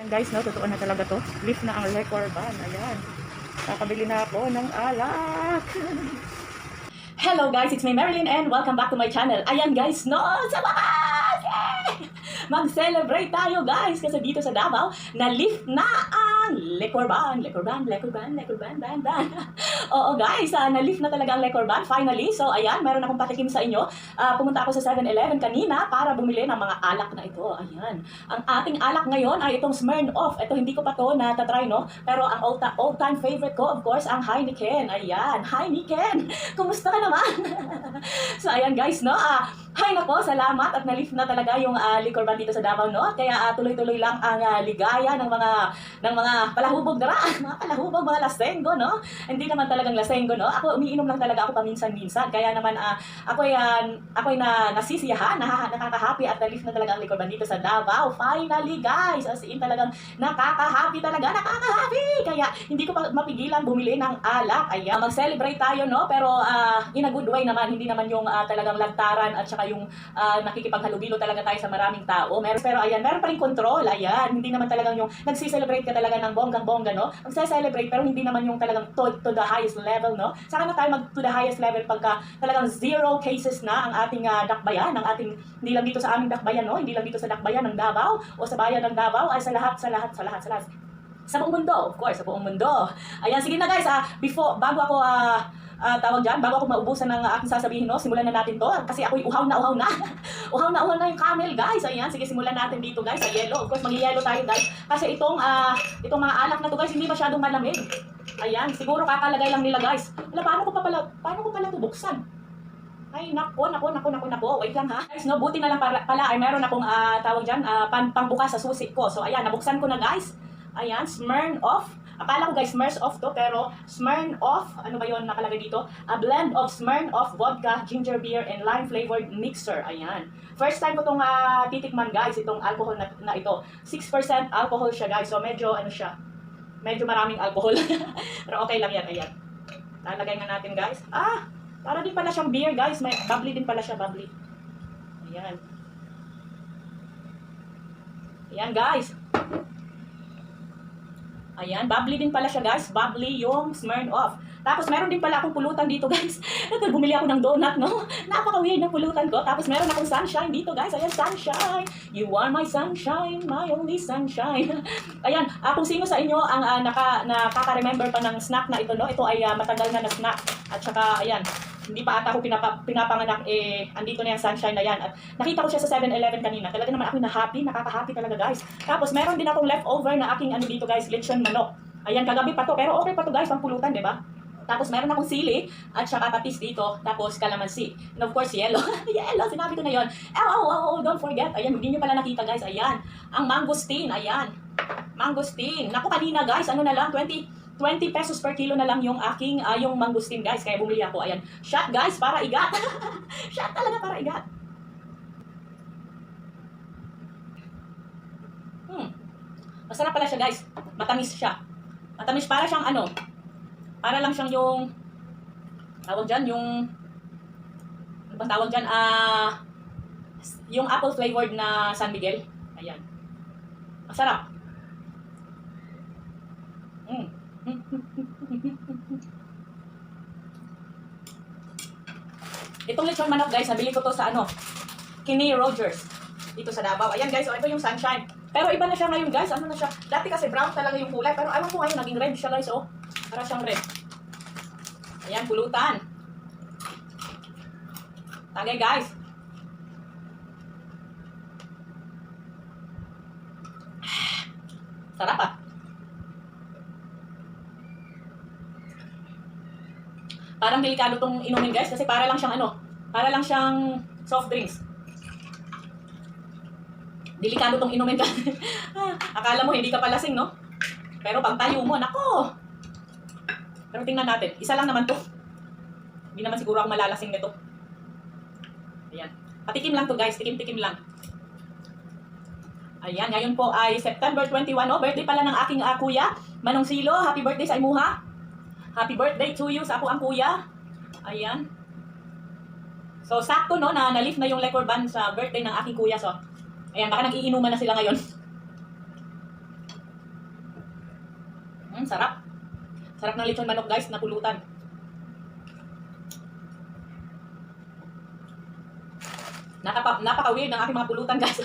Guys, no, totoo na talaga to. Lift na ang record ban. Ayan. Kakabili na ako ng alak. Hello guys, it's me Marilyn and welcome back to my channel. Ayan guys, no, sa wakas! Yeah! Mag-celebrate tayo guys kasi dito sa Davao na lift na ang liquor ban. Oo guys, na-lift na talaga ang liquor ban finally. So ayan, meron akong patikim sa inyo. Pumunta ako sa 7-Eleven kanina para bumili ng mga alak na ito. Ayan. Ang ating alak ngayon ay itong Smirnoff. Ito hindi ko pa to natatry, no? Pero ang all-time favorite ko, of course, ang Heineken. Ayan, Heineken. Kumusta ka naman? So ayan guys, no? Hay nako, salamat at na-lift na talaga yung liquor ban dito sa Davao, no? Kaya tuloy-tuloy lang ang ligaya ng mga palahubog dara, mga palahubog, mga lasenggo, no? Hindi naman talagang lasenggo, no? Ako umiinom lang talaga ako paminsan-minsan. Kaya naman ako'y nasisiyahan, nakaka-happy at na-lift na talaga ang liquor ban dito sa Davao. Finally, guys, as in talagang nakaka-happy talaga, nakaka-happy. Kaya hindi ko pa mapigilan bumili ng alak. Ayan, mag-celebrate tayo, no? Pero in a good way naman, hindi naman yung talagang lantaran at saka yung nakikipaghalubilo talaga tayo sa maraming tao. Pero ayan, meron pa rin control. Ayan, hindi naman talagang yung nagsi-celebrate ka talaga ng bonggang-bongga, no? Magse-celebrate pero hindi naman yung talagang to the highest level, no? Saka na tayo mag to the highest level pagka talagang 0 cases na ang ating dakbayan, ang ating, hindi lang dito sa aming dakbayan, no? Hindi lang dito sa dakbayan ng Davao o sa bayan ng Davao, ay sa lahat. Sa buong mundo, of course, sa buong mundo. Ayan, sige na guys, bago ako bago ako maubusan ng aking sasabihin, no, simulan na natin to kasi ako'y uhaw na uhaw na yung camel guys. Ayan, sige, simulan natin dito guys sa yellow. Of course, mag-yellow tayo guys kasi itong mga alak na to guys hindi masyadong malamig. Ayan, siguro kakalagay lang nila guys. Paano ko pala to buksan? Ay, nako. Wait lang ha. Guys, no, buti na lang pala ay meron akong pangbukas sa susi ko. So ayan, nabuksan ko na guys. Ayan, Smirnoff. Akala ko guys, Smirnoff to, pero Smirnoff, ano ba yon nakalagay dito? A blend of Smirnoff vodka, ginger beer, and lime flavored mixer. Ayan. First time ko itong titikman guys, itong alcohol na ito. 6% alcohol siya guys, so medyo medyo maraming alcohol. Pero okay lang yan, ayan. Lalagay nga natin guys. Para din pala siyang beer guys, may bubbly din pala siya, bubbly. Ayan. Ayan guys. Ayan, bubbly din pala siya guys. Bubbly yung Smirnoff. Tapos meron din pala akong pulutan dito guys. Bumili ako ng donut, no? Napaka-weird ng pulutan ko. Tapos meron akong sunshine dito guys. Ayan, sunshine. You are my sunshine, my only sunshine. Ayan, kung sino sa inyo ang nakaka-remember pa ng snack na ito, no? Ito ay matagal na snack. At saka, ayan, hindi pa ata ako pinapanganak, andito na yung sunshine na yan. At nakita ko siya sa 7-Eleven kanina. Talaga naman ako na-happy, nakaka-happy talaga guys. Tapos meron din akong leftover na aking dito guys, lechon manok. Ayan, kagabi pa to, pero okay pa to guys, pang pulutan, di ba? Tapos meron akong sili at saka patis dito, tapos calamansi. And of course, yellow. Yellow, sinabi ko na yon. Don't forget. Ayan, hindi nyo pala nakita guys. Ayan, ang mangosteen, ayan. Mangosteen. Naku, kanina guys, ano na lang, 20 pesos per kilo na lang yung aking, yung mangosteen guys. Kaya bumili ako. Ayan. Shot guys, para igat. Shot talaga para igat. Masarap pala siya guys. Matamis siya. Matamis, para siyang para lang siyang yung, tawag dyan, ano bang tawag dyan? Yung apple flavored na San Miguel. Ayan. Masarap. Itong lechon manok guys, nabili ko to sa Kenny Rogers dito sa Davao. Ayan guys, ito yung sunshine. Pero iba na siya ngayon guys, ano na siya? Dati kasi brown talaga yung kulay, pero alam ko ngayon naging red siya guys, para siyang red. Ayan, pulutan. Tagay guys. Sarap Parang delikado tong inumin guys kasi para lang siyang soft drinks. Delikado tong inumin guys. Akala mo hindi ka palasing, no? Pero pag tayo mo, nako. Pero tingnan natin, isa lang naman to. Hindi naman siguro ako malalasing nito. Ayan. Patikim lang to guys, tikim-tikim lang. Ayan, ngayon po ay September 21, birthday pala ng aking kuya, Manong Silo. Happy birthday sa imuha. Happy birthday to you sa ako ang kuya. Ayan. So, sakto no, na na-lift na yung liquor ban sa birthday ng aking kuya. So, ayan, baka nag-iinuman na sila ngayon. Sarap. Sarap ng lechon manok guys, na pulutan. Napaka-weird ng aking mga pulutan guys.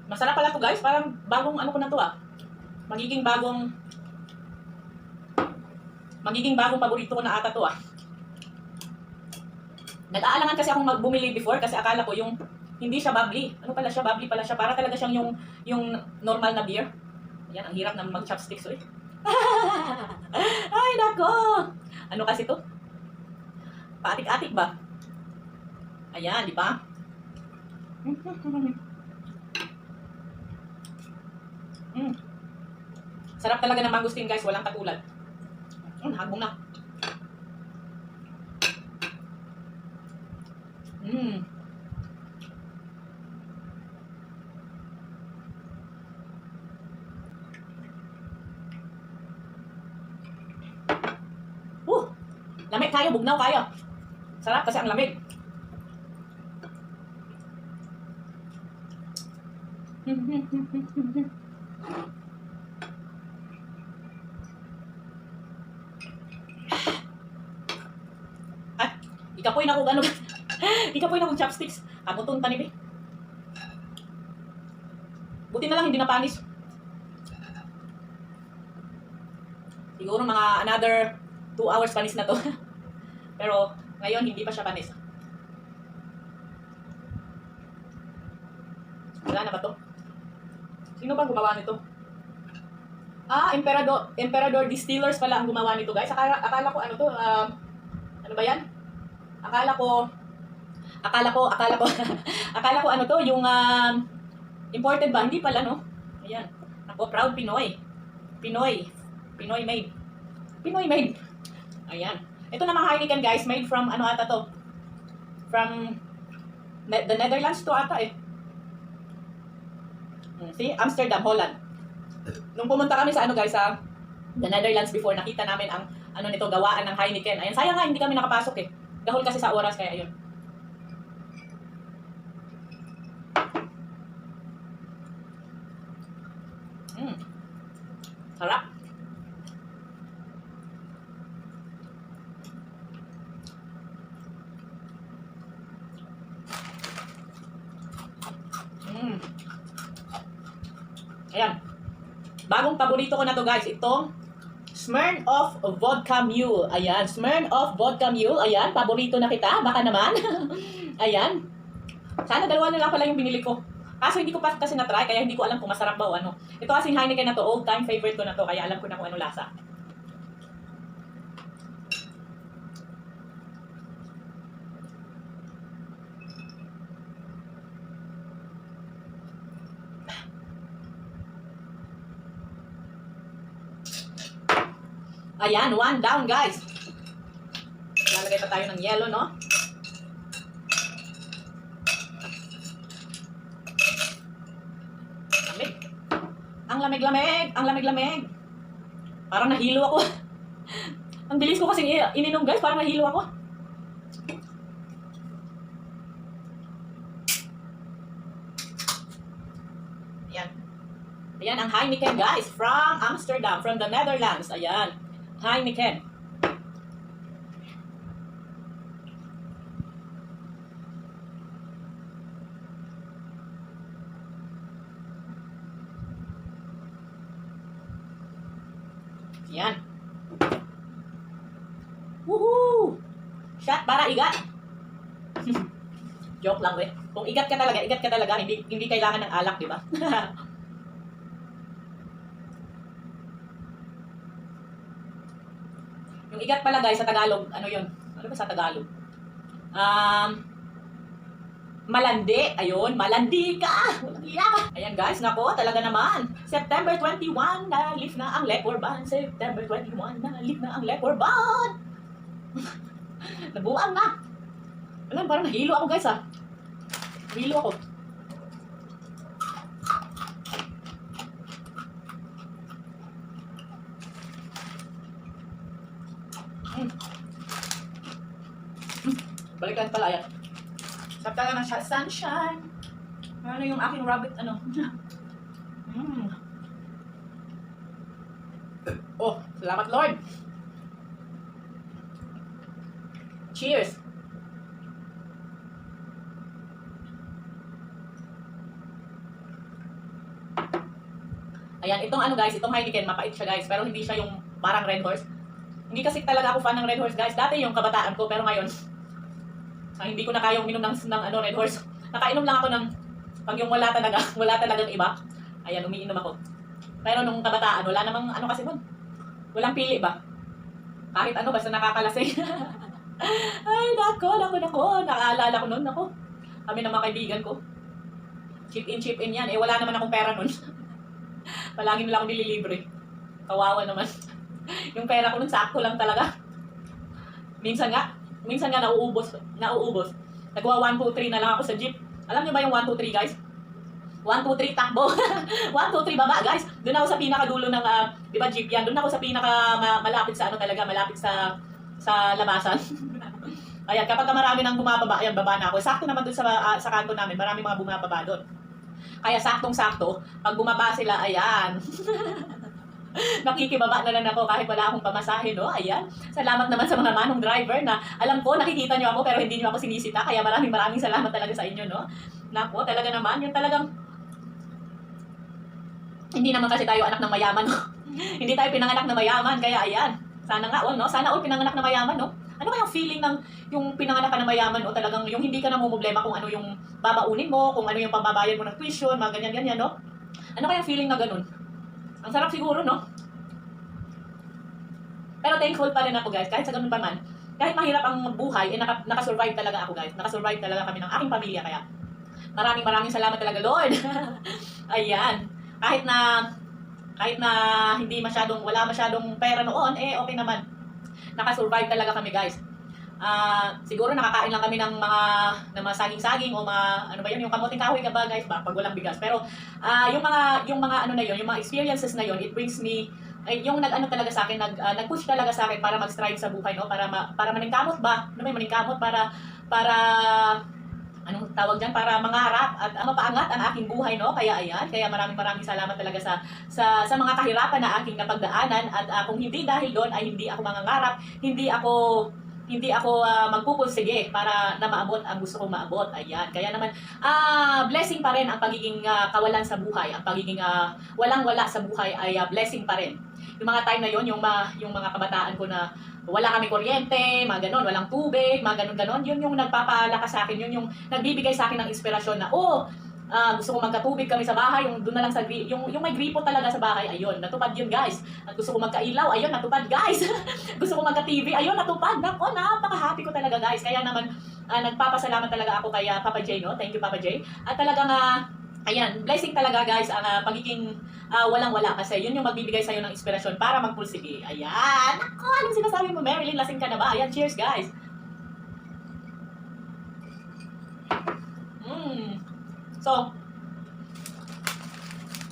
Masarap pala to guys, parang bagong ano ko na to Magiging bagong paborito ko na ata to Nag-aalangan kasi akong magbumili before kasi akala ko yung hindi siya bubbly. Ano pala siya? Bubbly pala siya. Para talaga siyang yung normal na beer. Ayan, ang hirap na mag-chopsticks Ay, nako! Ano kasi to? Paatik-atik ba? Ayan, di ba? Sarap talaga ng mangosteen guys, walang katulad. Hagbong na. Lamig kayo, bugnaw kayo. Sarap kasi ang lamig. Ikapoy na ko gano'n. Ikapoy na kong chopsticks. Kabuton pa ni Be. Buti na lang hindi napanis. Siguro mga another 2 hours panis na to. Pero ngayon hindi pa siya panis. Wala na ba to? Sino ba gumawa nito? Emperador Distillers pala ang gumawa nito guys. Akala ko ano to, ano ba yan? Akala ko akala ko ano to, yung imported ba? Hindi pala no. Ayan. Ako, proud Pinoy. Pinoy made. Pinoy made. Ayan. Ito namang Heineken guys, made from ano ata to? From the Netherlands to ata See, Amsterdam, Holland. Nung pumunta kami sa ano guys, sa the Netherlands before, nakita namin ang ano nito, gawaan ng Heineken. Ayan, sayang nga hindi kami nakapasok Gahol kasi sa oras, kaya ayun. Sarap. Ayan. Bagong paborito ko na to guys. Itong Smirnoff Vodka Mule. Ayan. Smirnoff Vodka Mule. Ayan. Paborito na kita. Baka naman. Ayan. Sana dalawa na lang pala yung binili ko. Kaso hindi ko pa kasi na-try. Kaya hindi ko alam kung masarap ba o ano. Ito kasing Heineken na to. Old time favorite ko na to. Kaya alam ko na kung ano lasa. Ayan, 1 down guys. Lalagay pa tayo ng yellow, no? Lamig. Ang lamig-lamig. Ang lamig-lamig. Parang nahilo ako. Ang bilis ko kasing ininom guys. Parang nahilo ako. Ayan. Ayan ang Heineken guys. From Amsterdam. From the Netherlands. Ayan. Heineken. Yan. Woohoo! Shot para igat. Joke lang, we. Kung igat ka talaga, hindi kailangan ng alak, di ba? Yung igat pala guys sa Tagalog, ano yun? Ano ba sa Tagalog? Malandi. Ayun, malandi ka. Ayan guys, nako, talaga naman. September 21, na-lift na ang leopard ban. September 21, na-lift na ang leopard ban. Nabuang na. Alam, parang nahilo ako guys Nahilo ako. Balikan pala, ayan. Sarap talaga ng sunshine. Ano yung aking rabbit, ano? Mm. Oh, salamat Lord. Cheers. Ayan, itong ano guys, itong Heineken, mapait siya guys, pero hindi siya yung parang Red Horse. Hindi kasi talaga ako fan ng Red Horse guys. Dati yung kabataan ko, pero ngayon, hindi ko na kayang uminom ng ano, Red Horse. Nakainom lang ako ng, pag yung wala talaga, wala talagang iba. Ayan, umiinom ako. Pero nung kabataan, wala namang ano kasi nun. Walang pili ba? Kahit ano, basta nakakalasing. Ay, nako. Nakaalala ko nun, nako. Kami ng mga kaibigan ko. Chip in yan. Eh, wala naman akong pera nun. Palagi nila akong nililibre. Kawawa naman. Yung pera ko nun, sakto lang talaga. Minsan nga nauubos. Nagwa 1, 2, 3 na lang ako sa jeep. Alam niyo ba yung 1, 2, 3 guys? 1, 2, 3 takbo. 1, 2, 3 baba guys. Doon ako sa pinakadulo ng, di ba jeep yan? Doon ako sa pinaka malapit sa ano talaga, malapit sa labasan. Ayan, kapag marami nang bumababa, ayan, baba na ako. Sakto naman doon sa kanto namin, marami mga bumababa doon. Kaya saktong-sakto, pag bumaba sila, ayan. Nakikibaba na lang ako kahit wala akong pamasahe, no? Ayan. Salamat naman sa mga manong driver na alam ko, nakikita nyo ako pero hindi nyo ako sinisita. Kaya maraming salamat talaga sa inyo, no? Nako, talaga naman. Yung talagang, hindi naman kasi tayo anak ng mayaman, no? Hindi tayo pinanganak na mayaman. Kaya ayan. Sana nga all, no? Sana all pinanganak na mayaman, no? Ano kayang feeling ng yung pinanganak ka na mayaman o talagang yung hindi ka na problema kung ano yung babaunin mo, kung ano yung pambabayad mo ng tuition, mga ganyan-ganyan, no? Ano kayang feeling na ganun? Ang sarap siguro, no? Pero thankful pa rin ako, guys. Kahit sa ganun pa man, kahit mahirap ang buhay, eh nakasurvive talaga ako, guys. Nakasurvive talaga kami ng aking pamilya, kaya maraming salamat talaga, Lord. Ayan. Kahit na wala masyadong pera noon, eh okay naman. Nakasurvive talaga kami, guys. Siguro nakakain lang kami ng mga saging-saging o ano ba yun, yung kamuting kahoy ka ba, guys, pag walang bigas. Pero yung mga ano na yun, yung mga experiences na yun, it brings me yung nag-ano talaga sa akin, nag-push talaga sa akin para mag-strive sa buhay, no? Para maningkamot ba? Ano ba yung maningkamot? Para anong tawag diyan, para mangarap at mapaangat ang aking buhay, no? Kaya ayan, kaya maraming salamat talaga sa mga kahirapan na aking napagdaanan at kung hindi dahil doon ay hindi ako mangangarap, hindi ako magpupursige para na maabot ang gusto kong maabot. Ayan. Kaya naman blessing pa rin ang pagiging kawalan sa buhay, ang pagiging walang-wala sa buhay ay blessing pa rin. Yung mga time na yon, yung mga kabataan ko na wala kami kuryente, mga ganon, walang tubig, mga ganon-ganon, yun yung nagpapalakas sa akin, yun yung nagbibigay sa akin ng inspirasyon na, gusto ko magkatubig kami sa bahay, yung doon na lang yung may gripo talaga sa bahay, ayun, natupad yun, guys. At gusto ko magkailaw, ayun, natupad, guys. Gusto ko magka-TV, ayun, natupad. Nako, napaka-happy ko talaga, guys. Kaya naman, nagpapasalamat talaga ako kay Papa J, no? Thank you, Papa J. At talagang, ayan, blessing talaga, guys, ang pagiging walang-wala kasi yun yung magbibigay sa'yo ng inspirasyon para magpursige. Ayan, nako, anong sinasabi mo, Marilyn? Lasing ka na ba? Ayan, cheers, guys. So,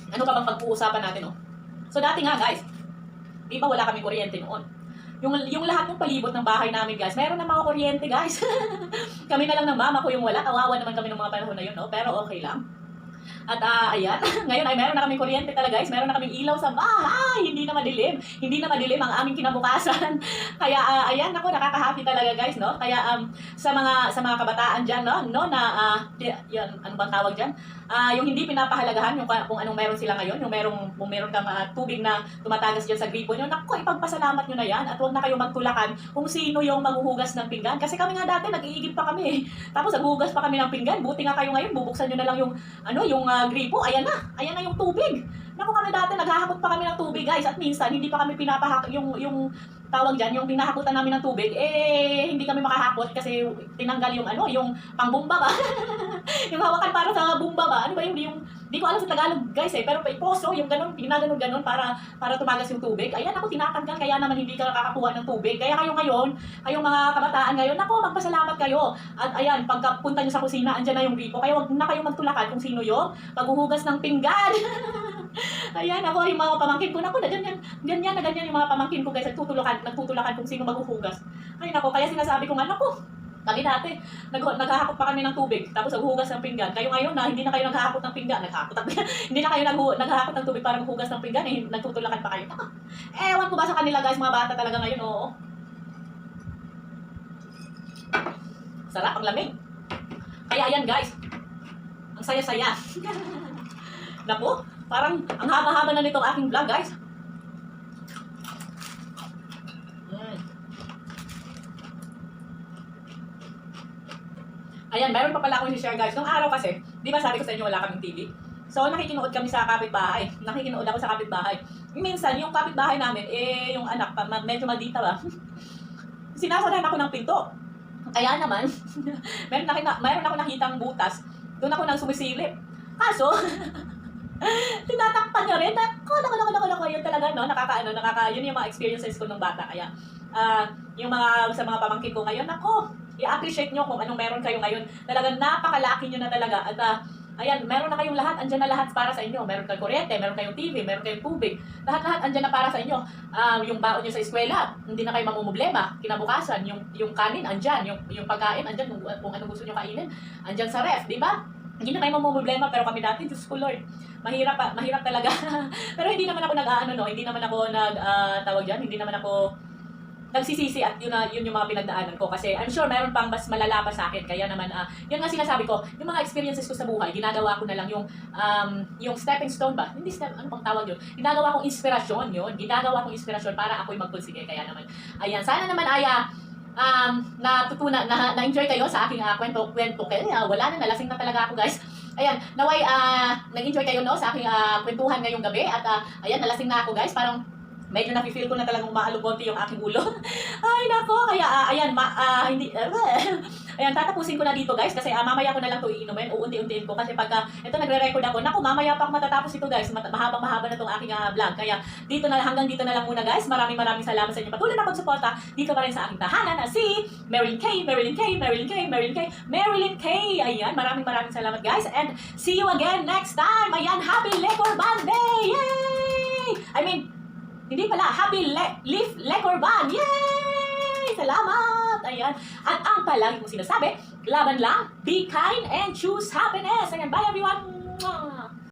ano ka bang pag-uusapan natin, no? So, dati nga, guys, di ba wala kami kuryente noon? Yung lahat ng palibot ng bahay namin, guys, meron na mga kuryente, guys. Kami na lang ng mama ko yung wala. Kawawa naman kami ng mga panahon na yun, no? Pero okay lang. At ayan, ngayon ay meron na kaming kuryente talaga, guys. Meron na kaming ilaw sa bahay. Hindi na madilim ang aming kinabukasan. Kaya ayan, ako nakaka-happy talaga, guys, no? Kaya sa mga kabataan diyan, no, na yan, ano bang tawag diyan? Yung hindi pinapahalagahan yung kung anong meron sila ngayon, yung meron kang tubig na tumatagas diyan sa gripo niyo. Nako, ipagpasalamat niyo na yan at huwag na kayong magtulakan kung sino yung maghuhugas ng pinggan. Kasi kami nga dati nag-iigib pa kami, eh. Tapos naghuhugas pa kami ng pinggan. Buti nga kayo ngayon, bubuksan niyo na lang yung gripo, ayan na yung tubig. Naku, kami dati naghahakot pa kami ng tubig, guys, at minsan hindi pa kami pinapahakot yung tawag diyan, yung pinahakutan namin ng tubig, hindi kami makahakot kasi tinanggal yung pangbumba ba. Yung hawakan para sa bumba ba, ano ba yung di ko alam sa Tagalog, guys, pero poso, yung ganun, ginaganon para tumagas yung tubig. Ayan, ako tinatanggal, kaya naman hindi ka nakakakuha ng tubig. Kaya kayo ngayon, kayong mga kabataan ngayon, nako, magpasalamat kayo. At ayan, pagkapunta nyo sa kusina, andyan na yung gripo. Kaya wag na kayong magtulakan kung sino yung paghuhugas ng pinggan. Ayan, ako, yung mga pamangkin ko, nako, ganyan yung mga pamangkin ko, guys, nagtutulakan kung sino maghuhugas. Ay, nako, kaya sinasabi ko nga, nako, Kami dati, naghahakot pa kami ng tubig, tapos naghuhugas ng pinggan. Kayo ngayon na hindi na kayo naghahakot ng pinggan, hindi na kayo naghahakot ng tubig para maghugas ng pinggan, eh, nagtutulakan pa kayo. Ewan ko ba sa kanila guys, mga bata talaga ngayon, oo. Sarap, ang lamig. Kaya ayan guys, ang saya-saya. Naku, parang ang haba-haba na nitong aking vlog guys. Ayan, meron pa pala akong i-share guys. Nung araw kasi, di ba sabi ko sa inyo wala kaming TV? So, nakikinood kami sa kapitbahay. Nakikinood ako sa kapitbahay. Minsan, yung kapitbahay namin, eh, yung anak, medyo maldita ba? Sinasarahan ako ng pinto. Kaya naman, meron ako nakitang butas. Doon ako nang sumisilip. Kaso, tinatakpan niya rin. Naku, yun talaga, no? Yun yung mga experiences ko nung bata. Kaya, sa mga pamangkin ko ngayon, ako, i-appreciate nyo kung anong meron kayo ngayon. Talagang napakalaki nyo na talaga. At ayan, meron na kayong lahat. Andyan na lahat para sa inyo. Meron kayong kuryente, meron kayong TV, meron kayong tubig. Lahat-lahat andyan na para sa inyo. Yung baon nyo sa eskwela, hindi na kayo mamumblema. Kinabukasan, yung kanin, andyan. Yung pagkain, andyan. Kung anong gusto nyo kainin, andyan sa ref, di ba? Hindi na kayo mamumblema. Pero kami dati, Diyos ko Lord, mahirap talaga. Pero hindi naman ako hindi naman ako tawag dyan, hindi naman ako nagsisisi at yun yung mga pinagdaanan ko kasi I'm sure mayroon pang mas malala pa sa akin kaya naman yun nga sinasabi ko yung mga experiences ko sa buhay ginagawa ko na lang yung stepping stone ba hindi ano pang tawag yun ginagawa kong inspirasyon para ako'y magpursige kaya naman ayan sana naman natutunan na-enjoy kayo sa aking kwento kaya wala na nalasing na talaga ako guys. Ayan, naway nag-enjoy kayo no sa aking kwentuhan ngayong gabi at ayan nalasing na ako guys parang medyo nafe-feel ko na talagang umaalog konti yung aking ulo. Ay, nako. Kaya, ayan, ayan, tatapusin ko na dito, guys. Kasi mamaya ko na lang ito iinumin. Uunti-untiin ko. Kasi pagka ito nagre-record ako, naku, mamaya pa ako matatapos ito, guys. Mahabang-mahaba na itong aking vlog. Kaya, hanggang dito na lang muna, guys. Maraming salamat sa inyo. Patuloy na pagsuporta dito pa rin sa aking tahanan na si Marilyn K. Ayan, maraming salamat, guys. And see you again next time. Ayan, happy Lekor Band Day! Yay! Hindi pala, happy Leaf Lekorban! Yay! Salamat! Ayan. At ang palagi kong sinasabi, laban lang, be kind, and choose happiness. Ayan, bye everyone!